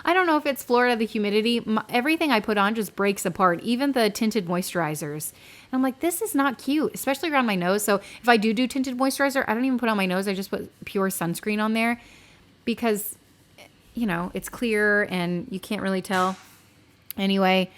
I don't know if it's Florida, the humidity. Everything I put on just breaks apart, even the tinted moisturizers. And I'm like, this is not cute, especially around my nose. So if I do tinted moisturizer, I don't even put on my nose. I just put pure sunscreen on there because, you know, it's clear and you can't really tell. Anyway,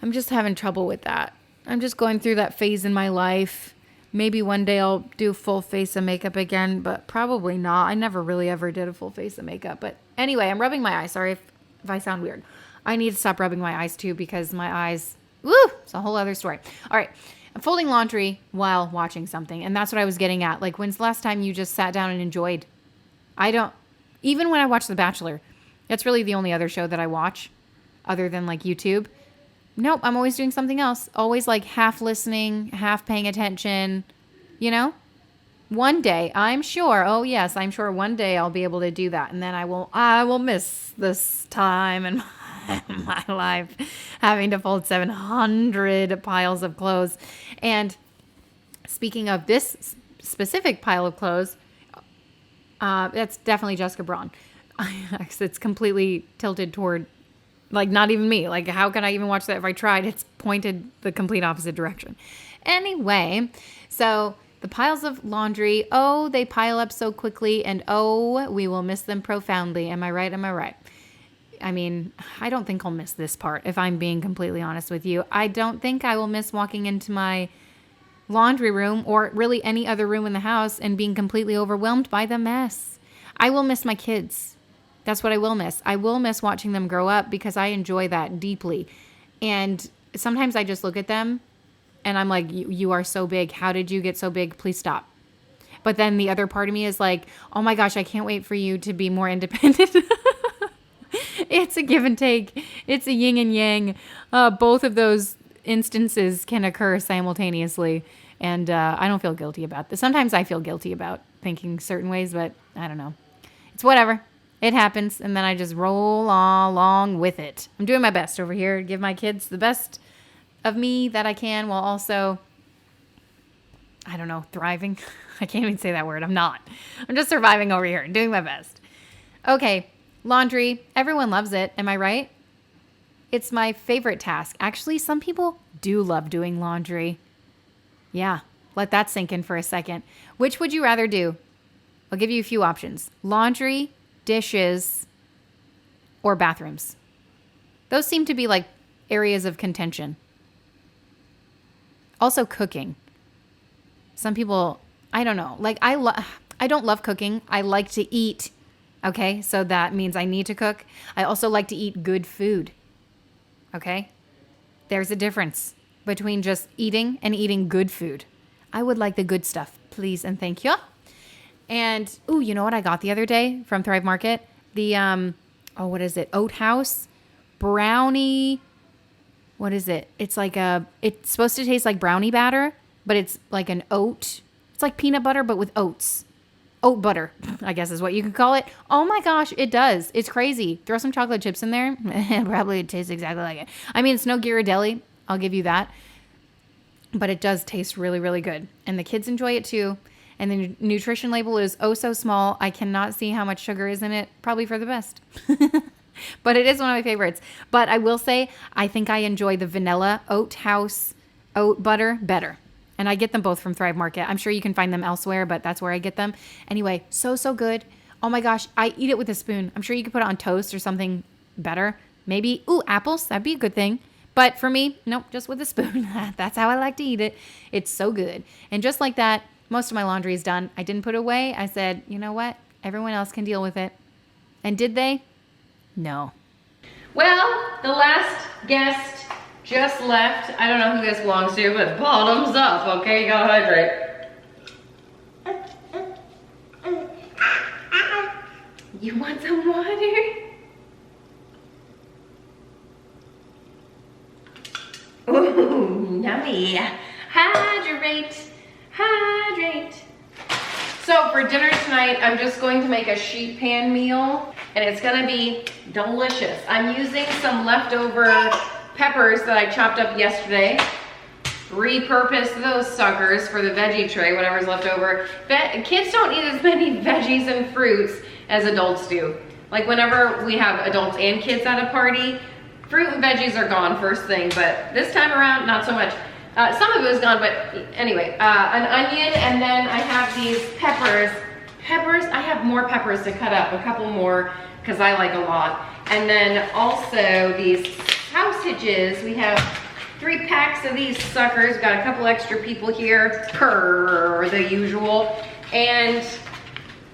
I'm just having trouble with that. I'm just going through that phase in my life. Maybe one day I'll do full face of makeup again, but probably not. I never really ever did a full face of makeup. But anyway, I'm rubbing my eyes. Sorry if I sound weird. I need to stop rubbing my eyes too because my eyes, woo, it's a whole other story. All right. I'm folding laundry while watching something. And that's what I was getting at. Like, when's the last time you just sat down and enjoyed? Even when I watch The Bachelor, that's really the only other show that I watch other than like YouTube. Nope, I'm always doing something else. Always like half listening, half paying attention, you know? One day, I'm sure, oh yes, I'm sure one day I'll be able to do that. And then I will miss this time in my life having to fold 700 piles of clothes. And speaking of this specific pile of clothes, that's definitely Jessica Braun. It's completely tilted toward, like, not even me. Like, how can I even watch that if I tried? It's pointed the complete opposite direction. Anyway, so the piles of laundry, oh, they pile up so quickly, and oh, we will miss them profoundly. Am I right? Am I right? I mean, I don't think I'll miss this part, if I'm being completely honest with you. I don't think I will miss walking into my laundry room or really any other room in the house and being completely overwhelmed by the mess. I will miss my kids. That's what I will miss. I will miss watching them grow up because I enjoy that deeply. And sometimes I just look at them and I'm like, you are so big. How did you get so big? Please stop. But then the other part of me is like, oh my gosh, I can't wait for you to be more independent. It's a give and take. It's a yin and yang. Both of those instances can occur simultaneously. And I don't feel guilty about this. Sometimes I feel guilty about thinking certain ways, but I don't know. It's whatever. It happens, and then I just roll along with it. I'm doing my best over here to give my kids the best of me that I can while also, I don't know, thriving. I can't even say that word. I'm not. I'm just surviving over here and doing my best. Okay, laundry. Everyone loves it. Am I right? It's my favorite task. Actually, some people do love doing laundry. Yeah, let that sink in for a second. Which would you rather do? I'll give you a few options. Laundry, dishes, or bathrooms. Those seem to be like areas of contention. Also cooking. Some people, I don't know. Like I don't love cooking. I like to eat. Okay? So that means I need to cook. I also like to eat good food. Okay? There's a difference between just eating and eating good food. I would like the good stuff, please and thank you. And, ooh, you know what I got the other day from Thrive Market? The, what is it? Oat House brownie. What is it? It's like it's supposed to taste like brownie batter, but it's like an oat. It's like peanut butter, but with oats. Oat butter, I guess is what you could call it. Oh my gosh, it does. It's crazy. Throw some chocolate chips in there. It probably tastes exactly like it. I mean, it's no Ghirardelli. I'll give you that. But it does taste really, really good. And the kids enjoy it too. And the nutrition label is oh so small. I cannot see how much sugar is in it. Probably for the best. But it is one of my favorites. But I will say, I think I enjoy the vanilla Oat House oat butter better. And I get them both from Thrive Market. I'm sure you can find them elsewhere, but that's where I get them. Anyway, so good. Oh my gosh, I eat it with a spoon. I'm sure you could put it on toast or something better. Maybe, apples. That'd be a good thing. But for me, nope, just with a spoon. That's how I like to eat it. It's so good. And just like that, most of my laundry is done. I didn't put it away. I said, you know what? Everyone else can deal with it. And did they? No. Well, the last guest just left. I don't know who this belongs to, but bottoms up, okay? You gotta hydrate. You want some water? Ooh, yummy. Hydrate. So for dinner tonight, I'm just going to make a sheet pan meal, and it's gonna be delicious. I'm using some leftover peppers that I chopped up yesterday. Repurpose those suckers for the veggie tray, whatever's left over. Kids don't eat as many veggies and fruits as adults do. Like whenever we have adults and kids at a party, fruit and veggies are gone first thing, but this time around, not so much. Some of it was gone, but anyway, an onion, and then I have these peppers. I have more peppers to cut up, a couple more, because I like a lot. And then also these sausages. We have 3 packs of these suckers. Got a couple extra people here per the usual. And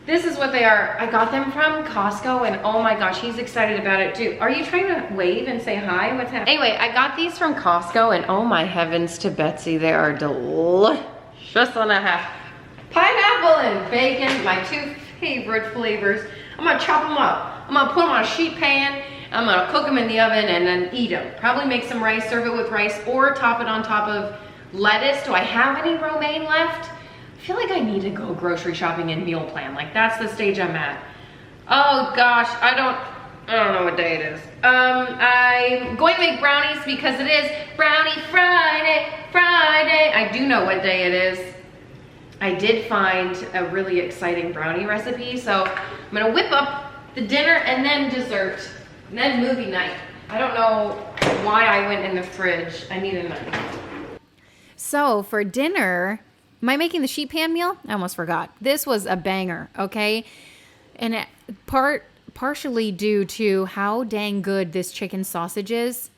this is what they are. I got them from Costco and oh my gosh, he's excited about it too. Are you trying to wave and say hi? What's happening? Anyway, I got these from Costco and oh my heavens to Betsy, they are delicious and a half. Pineapple and bacon, my 2 favorite flavors. I'm gonna chop them up. I'm gonna put them on a sheet pan. I'm gonna cook them in the oven and then eat them. Probably make some rice, serve it with rice, or top it on top of lettuce. Do I have any romaine left? I feel like I need to go grocery shopping and meal plan. Like that's the stage I'm at. Oh gosh, I don't know what day it is. I'm going to make brownies because it is Brownie Friday. I do know what day it is. I did find a really exciting brownie recipe, so I'm gonna whip up the dinner and then dessert, and then movie night. I don't know why I went in the fridge. I need a knife. So for dinner, am I making the sheet pan meal? I almost forgot. This was a banger, okay? And partially due to how dang good this chicken sausage is.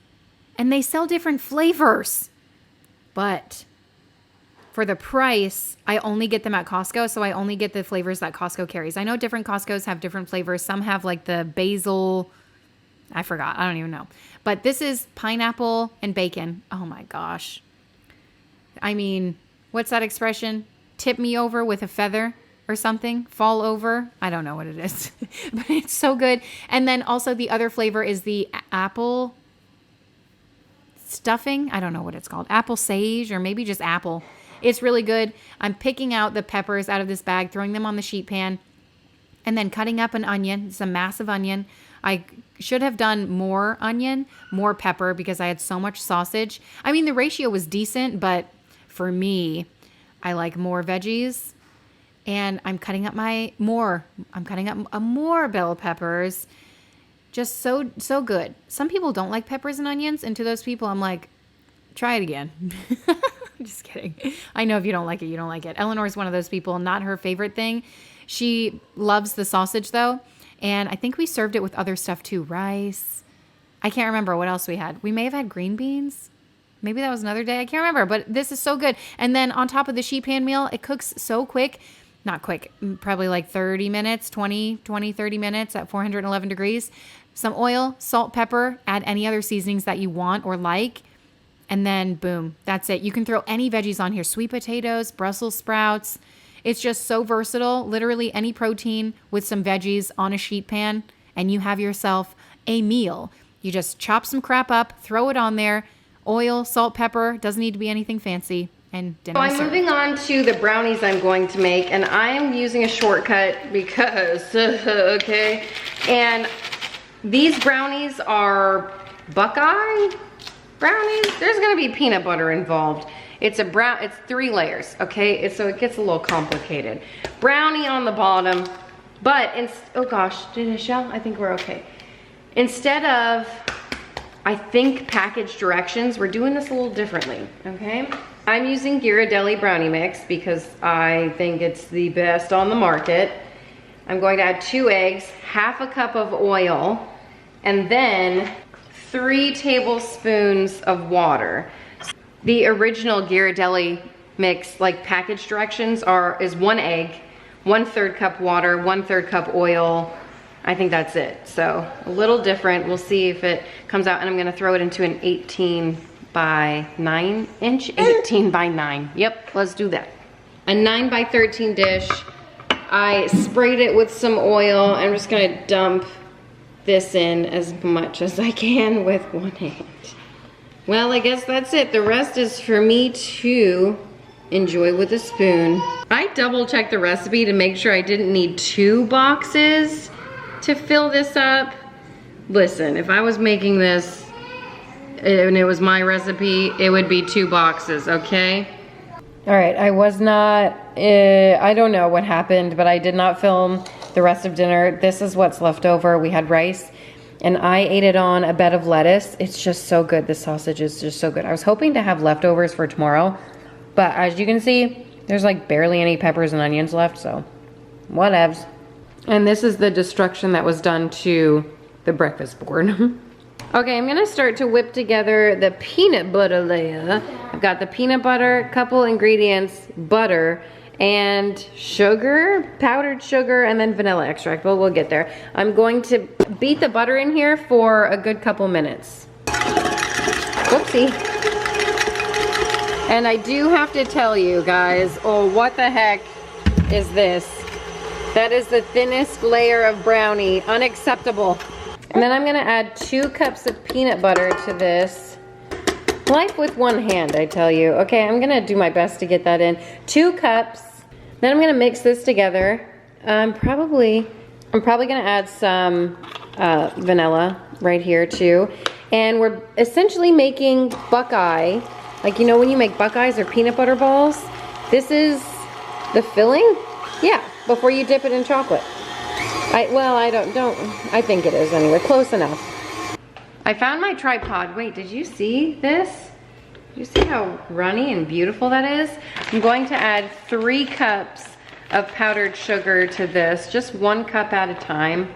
And they sell different flavors. But for the price, I only get them at Costco, so I only get the flavors that Costco carries. I know different Costcos have different flavors. Some have like the basil, I forgot, I don't even know. But this is pineapple and bacon. Oh my gosh. I mean, what's that expression? Tip me over with a feather or something? Fall over? I don't know what it is. But it's so good. And then also the other flavor is the apple stuffing. I don't know what it's called. Apple sage or maybe just apple. It's really good. I'm picking out the peppers out of this bag, throwing them on the sheet pan, and then cutting up an onion. It's a massive onion. I should have done more onion, more pepper because I had so much sausage. I mean, the ratio was decent, but for me, I like more veggies. And I'm cutting up more bell peppers. Just so good. Some people don't like peppers and onions, and to those people, I'm like, try it again. Just kidding. I know if you don't like it, you don't like it. Eleanor's one of those people, not her favorite thing. She loves the sausage though. And I think we served it with other stuff too. Rice. I can't remember what else we had. We may have had green beans. Maybe that was another day. I can't remember, but this is so good. And then on top of the sheet pan meal, it cooks so quick. Not quick, probably like 30 minutes, 30 minutes at 411 degrees. Some oil, salt, pepper, add any other seasonings that you want or like. And then boom, that's it. You can throw any veggies on here. Sweet potatoes, Brussels sprouts. It's just so versatile. Literally any protein with some veggies on a sheet pan and you have yourself a meal. You just chop some crap up, throw it on there. Oil, salt, pepper, doesn't need to be anything fancy. And dinner so I'm moving on to the brownies I'm going to make, and I am using a shortcut because, okay. And these brownies are Buckeye brownies. There's gonna be peanut butter involved. It's 3 layers, okay? So it gets a little complicated. Brownie on the bottom, but oh gosh, did it shell? I think we're okay. Instead of, I think, package directions, we're doing this a little differently, okay? I'm using Ghirardelli brownie mix because I think it's the best on the market. I'm going to add 2 eggs, half a cup of oil, and then 3 tablespoons of water. The original Ghirardelli mix, like package directions, is 1 egg, 1/3 cup water, 1/3 cup oil. I think that's it. So a little different. We'll see if it comes out, and I'm gonna throw it into an 18 by 9 inch, 18 by 9. Yep, let's do that. A 9 by 13 dish. I sprayed it with some oil. I'm just gonna dump this in as much as I can with 1 hand. Well, I guess that's it. The rest is for me to enjoy with a spoon. I double checked the recipe to make sure I didn't need 2 boxes to fill this up. Listen, if I was making this and it was my recipe, it would be 2 boxes, okay? All right, I was not, I don't know what happened, but I did not film the rest of dinner. This is what's left over. We had rice and I ate it on a bed of lettuce. It's just so good. The sausage is just so good. I was hoping to have leftovers for tomorrow, but as you can see, there's like barely any peppers and onions left, so whatevs. And this is the destruction that was done to the breakfast board. Okay, I'm gonna start to whip together the peanut butter layer. I've got the peanut butter, couple ingredients, butter, and sugar, powdered sugar, and then vanilla extract. Well, we'll get there. I'm going to beat the butter in here for a good couple minutes. Whoopsie. And I do have to tell you guys, oh, what the heck is this? That is the thinnest layer of brownie. Unacceptable. And then I'm gonna add 2 cups of peanut butter to this. Life with one hand, I tell you. Okay, I'm gonna do my best to get that in. 2 cups. Then I'm gonna mix this together. I'm probably gonna add some vanilla right here too. And we're essentially making Buckeye, like you know when you make Buckeyes or peanut butter balls? This is the filling? Yeah, before you dip it in chocolate. I think it is anyway, close enough. I found my tripod. Wait, did you see this? Did you see how runny and beautiful that is? I'm going to add 3 cups of powdered sugar to this, just 1 cup at a time.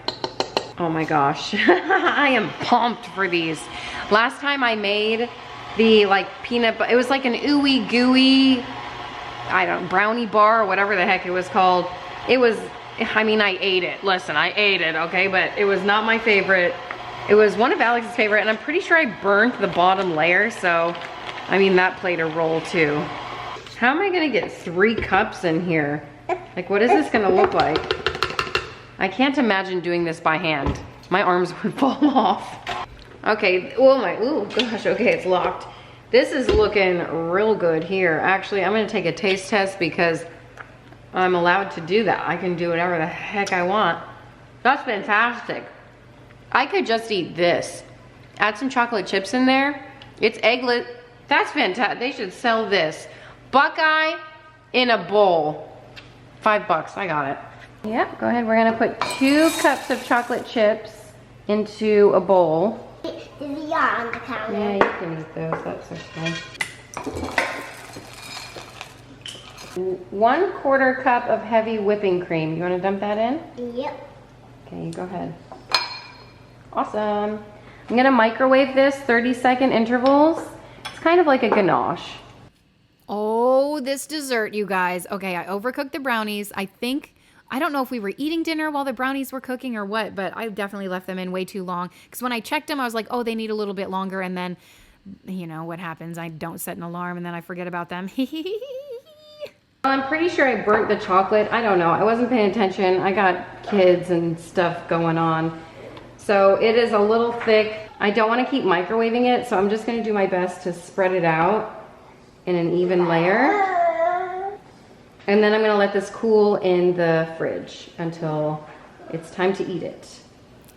Oh my gosh, I am pumped for these. Last time I made the like peanut butter, it was like an ooey gooey, I don't know, brownie bar or whatever the heck it was called. It was, I mean, I ate it. Listen, I ate it, okay? But it was not my favorite. It was one of Alex's favorite, and I'm pretty sure I burnt the bottom layer, so, I mean, that played a role too. How am I gonna get 3 cups in here? Like, what is this gonna look like? I can't imagine doing this by hand. My arms would fall off. Okay, oh gosh, okay, it's locked. This is looking real good here. Actually, I'm gonna take a taste test because I'm allowed to do that. I can do whatever the heck I want. That's fantastic. I could just eat this. Add some chocolate chips in there. It's egglet. That's fantastic. They should sell this. Buckeye in a bowl. $5, I got it. Yep, go ahead. We're gonna put 2 cups of chocolate chips into a bowl. These are on the counter. Yeah, you can eat those. That's okay. 1/4 cup of heavy whipping cream. You want to dump that in? Yep. Okay, go ahead. Awesome. I'm gonna microwave this 30-second intervals. It's kind of like a ganache. Oh, this dessert, you guys. Okay, I overcooked the brownies. I don't know if we were eating dinner while the brownies were cooking or what, but I definitely left them in way too long. Because when I checked them, I was like, oh, they need a little bit longer. And then, you know what happens. I don't set an alarm and then I forget about them. I'm pretty sure I burnt the chocolate. I don't know. I wasn't paying attention. I got kids and stuff going on. So it is a little thick. I don't want to keep microwaving it, so I'm just going to do my best to spread it out in an even layer. And then I'm going to let this cool in the fridge until it's time to eat it.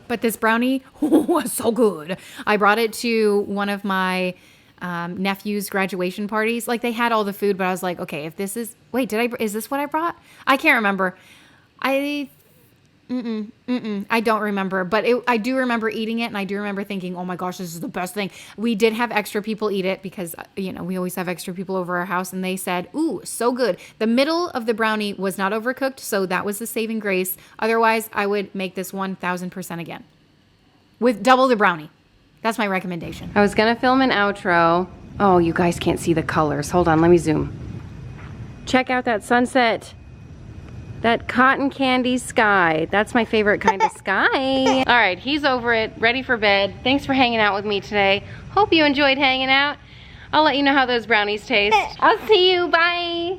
But this brownie was so good. I brought it to one of my nephew's graduation parties. Like, they had all the food, but I was like, okay, if this is, wait, is this what I brought? I can't remember. I don't remember, but I do remember eating it, and I do remember thinking, oh my gosh, this is the best thing. We did have extra people eat it because, you know, we always have extra people over our house, and they said, ooh, so good. The middle of the brownie was not overcooked, so that was the saving grace. Otherwise, I would make this 1000% again with double the brownie. That's my recommendation. I was gonna film an outro. Oh, you guys can't see the colors. Hold on, let me zoom. Check out that sunset. That cotton candy sky. That's my favorite kind of sky. All right, he's over it, ready for bed. Thanks for hanging out with me today. Hope you enjoyed hanging out. I'll let you know how those brownies taste. I'll see you, bye.